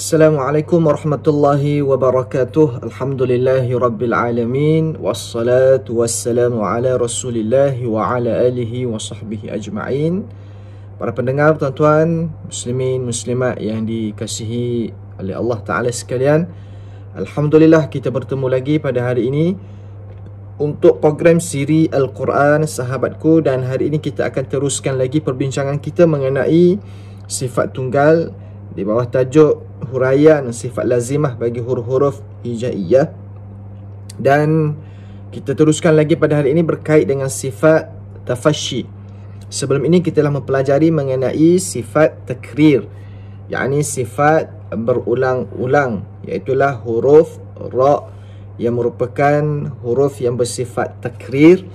Assalamualaikum warahmatullahi wabarakatuh. Alhamdulillahi rabbil alamin. Wassalatu wassalamu ala rasulillahi wa ala alihi wa sahbihi ajma'in. Para pendengar, tuan-tuan, muslimin, muslimat yang dikasihi oleh Allah Ta'ala sekalian, Alhamdulillah kita bertemu lagi pada hari ini untuk program siri Al-Quran Sahabatku. Dan hari ini kita akan teruskan lagi perbincangan kita mengenai sifat tunggal di bawah tajuk huraian sifat lazimah bagi huruf-huruf hijaiyah. Dan kita teruskan lagi pada hari ini berkait dengan sifat tafasyi. Sebelum ini kita telah mempelajari mengenai sifat takrir, yakni sifat berulang-ulang, iaitulah huruf ra yang merupakan huruf yang bersifat takrir.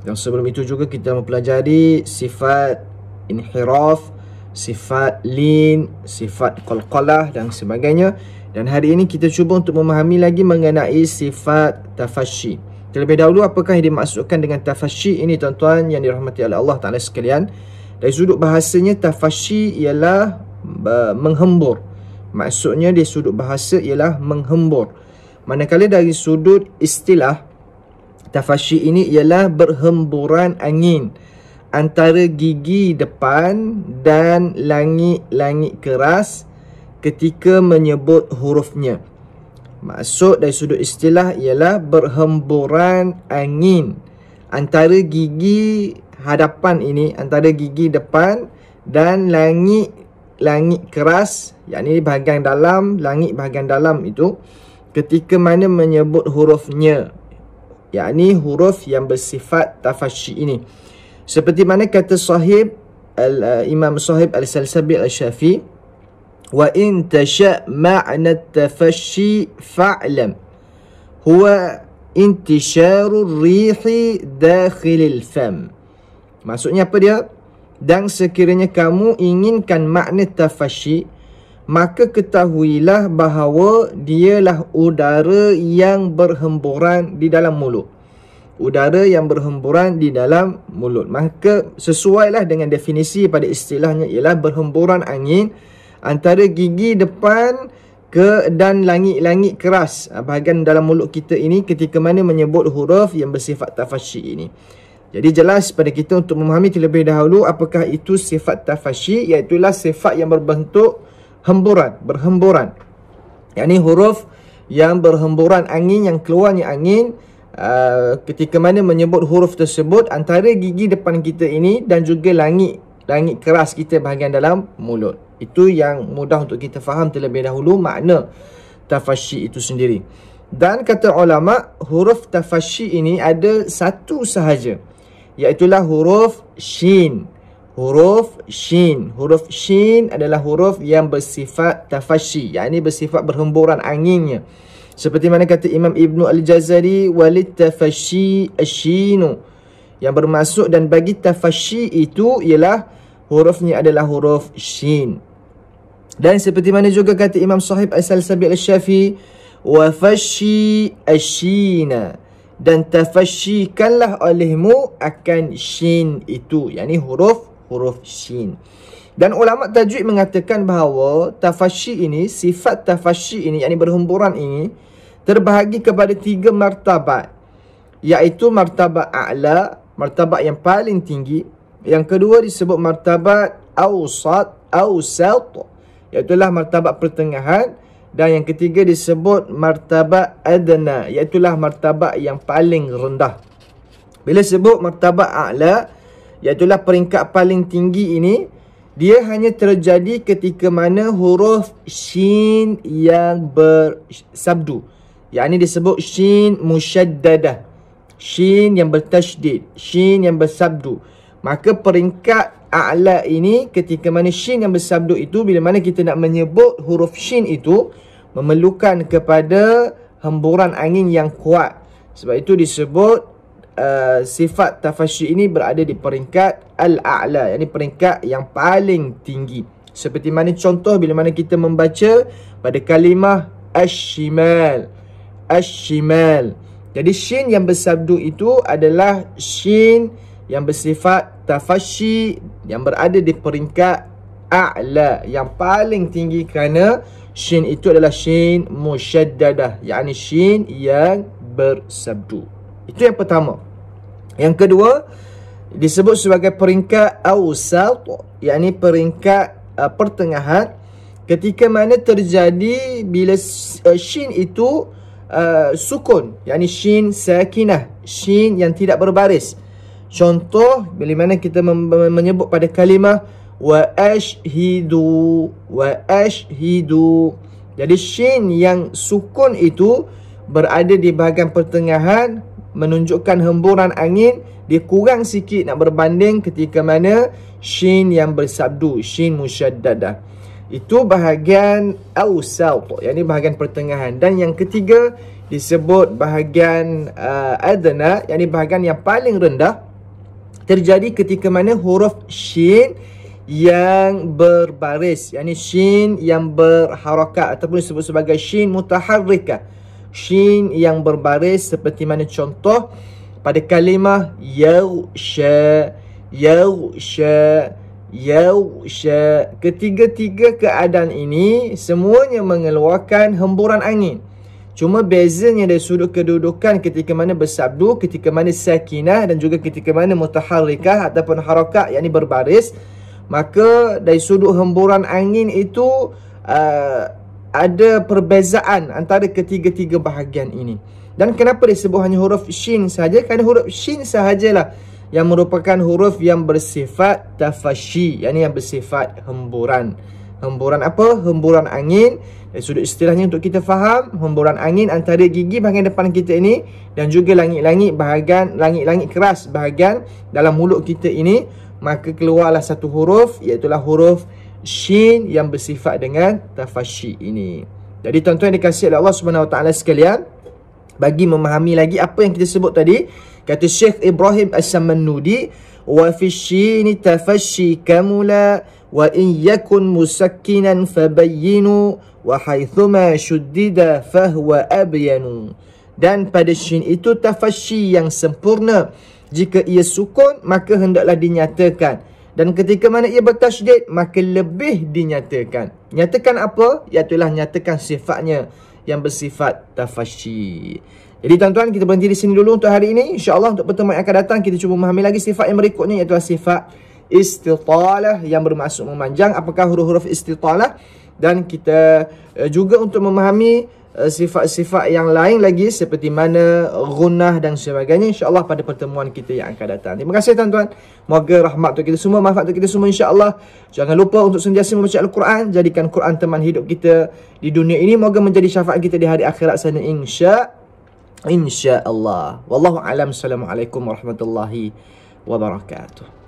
Dan sebelum itu juga kita mempelajari sifat inhiraf, sifat lin, sifat qalqalah dan sebagainya. Dan hari ini kita cuba untuk memahami lagi mengenai sifat tafasyi. Terlebih dahulu, apakah yang dimaksudkan dengan tafasyi ini, tuan-tuan yang dirahmati oleh Allah Ta'ala sekalian? Dari sudut bahasanya, tafasyi ialah menghembur. Maksudnya di sudut bahasa ialah menghembur. Manakala dari sudut istilah, tafasyi ini ialah berhemburan angin antara gigi depan dan langit-langit keras ketika menyebut hurufnya. Maksud dari sudut istilah ialah berhemburan angin antara gigi hadapan ini, antara gigi depan dan langit keras, yakni bahagian dalam, langit bahagian dalam itu, ketika mana menyebut hurufnya, yakni huruf yang bersifat tafasyi ini. Seperti mana kata sahib Imam Sahib Al-Salsabil Al-Syafi, wa in tasha' ma'na tafasyi fa'lam huwa intisharur rihi dakhilil fam. Maksudnya apa dia? Dan sekiranya kamu inginkan makna tafasyi, maka ketahuilah bahawa dialah udara yang berhemburan di dalam mulut. Udara yang berhemburan di dalam mulut. Maka sesuailah dengan definisi pada istilahnya, ialah berhemburan angin antara gigi depan dan langit-langit keras bahagian dalam mulut kita ini ketika mana menyebut huruf yang bersifat tafasyi ini. Jadi jelas pada kita untuk memahami terlebih dahulu apakah itu sifat tafasyi, iaitulah sifat yang berbentuk hemburan, berhemburan, yakni huruf yang berhemburan angin, yang keluarnya angin ketika mana menyebut huruf tersebut antara gigi depan kita ini dan juga langit keras kita bahagian dalam mulut. Itu yang mudah untuk kita faham terlebih dahulu makna tafasyi itu sendiri. Dan kata ulama, huruf tafasyi ini ada satu sahaja, iaitulah huruf shin. Huruf shin. Huruf shin adalah huruf yang bersifat tafasyi, yakni bersifat berhemburan anginnya. Seperti mana kata Imam Ibnu Al-Jazari, walit tafasyi asyinu, yang bermaksud dan bagi tafasyi itu ialah hurufnya adalah huruf shin. Dan seperti mana juga kata Imam Sahib Al-Salsabil Al-Syafi, wa fasyi asyina, dan tafasyikanlah olehmu akan shin itu, yakni huruf shin. Dan ulama tajwid mengatakan bahawa tafasyi ini, sifat tafasyi ini, yakni berhemburan ini, terbahagi kepada 3 martabat, iaitu martabat a'la, martabat yang paling tinggi. Yang kedua disebut martabat awsat, iaitulah martabat pertengahan. Dan yang ketiga disebut martabat adna, iaitulah martabat yang paling rendah. Bila sebut martabat a'la, iaitulah peringkat paling tinggi ini, dia hanya terjadi ketika mana huruf shin yang bersabdu, yakni disebut shin musyaddadah, shin yang bertasydid, shin yang bersabdu. Maka peringkat a'la ini ketika mana shin yang bersabdu itu, bila mana kita nak menyebut huruf shin itu, memerlukan kepada hemburan angin yang kuat. Sebab itu disebut sifat tafasyi ini berada di peringkat al-a'la, yakni peringkat yang paling tinggi. Seperti mana contoh bila mana kita membaca pada kalimah asy-syimal, asy-syimal. Jadi shin yang bersabdu itu adalah shin yang bersifat tafasyi yang berada di peringkat a'la, yang paling tinggi, kerana shin itu adalah shin musyaddadah, yakni shin yang bersabdu. Itu yang pertama. Yang kedua, disebut sebagai peringkat awsat, yakni peringkat pertengahan, ketika mana terjadi bila shin itu sukun, yakni shin sakinah, shin yang tidak berbaris. Contoh, bila mana kita menyebut pada kalimah wa ashhidu, wa ashhidu. Jadi shin yang sukun itu berada di bahagian pertengahan, menunjukkan hemburan angin dia kurang sikit nak berbanding ketika mana shin yang bersabdu, shin musyaddadah. Itu bahagian awsat, yakni bahagian pertengahan. Dan yang ketiga disebut bahagian adna, yakni bahagian yang paling rendah, terjadi ketika mana huruf shin yang berbaris, yakni shin yang berharakat ataupun disebut sebagai shin mutaharrikah, shin yang berbaris, seperti mana contoh pada kalimah yaghsha, yaghsha, yaghsha. Ketiga-tiga keadaan ini semuanya mengeluarkan hemburan angin. Cuma bezanya dari sudut kedudukan ketika mana bersabdu, ketika mana sakinah, dan juga ketika mana mutaharrikah ataupun harakat, yakni berbaris. Maka dari sudut hemburan angin itu ada perbezaan antara ketiga-tiga bahagian ini. Dan kenapa disebut hanya huruf shin sahaja? Kerana huruf shin sahajalah yang merupakan huruf yang bersifat tafashi, yakni yang bersifat hemburan. Hemburan apa? Hemburan angin. Dari sudut istilahnya untuk kita faham, hemburan angin antara gigi bahagian depan kita ini dan juga langit-langit bahagian, langit-langit keras bahagian dalam mulut kita ini, maka keluarlah satu huruf, iaitulah huruf shin yang bersifat dengan tafashi ini. Jadi tuan-tuan dikasihi oleh Allah Subhanahu Wa Taala sekalian, bagi memahami lagi apa yang kita sebut tadi, kata Syekh Ibrahim As-Samannudi, wa fi shin tafashi kamula wa in yakun musakkinan fabayyinu wa haithuma shuddida fahuwa abyanu. Dan pada shin itu tafashi yang sempurna. Jika ia sukun, maka hendaklah dinyatakan. Dan ketika mana ia bertasydid, maka lebih dinyatakan. Nyatakan apa? Iaitulah nyatakan sifatnya yang bersifat tafashi. Jadi tuan-tuan, kita berhenti di sini dulu untuk hari ini. InsyaAllah untuk pertemuan yang akan datang, kita cuba memahami lagi sifat yang berikutnya, iaitu sifat istitalah, yang bermaksud memanjang. Apakah huruf-huruf istitalah? Dan kita juga untuk memahami sifat-sifat yang lain lagi, seperti mana gunnah dan sebagainya, insyaAllah pada pertemuan kita yang akan datang. Terima kasih tuan-tuan. Moga rahmat untuk kita semua, manfaat untuk kita semua, insyaAllah. Jangan lupa untuk sentiasa membaca Al-Quran. Jadikan Quran teman hidup kita di dunia ini. Moga menjadi syafaat kita di hari akhirat sana, insya Allah. Wallahu alam. Assalamualaikum warahmatullahi wabarakatuh.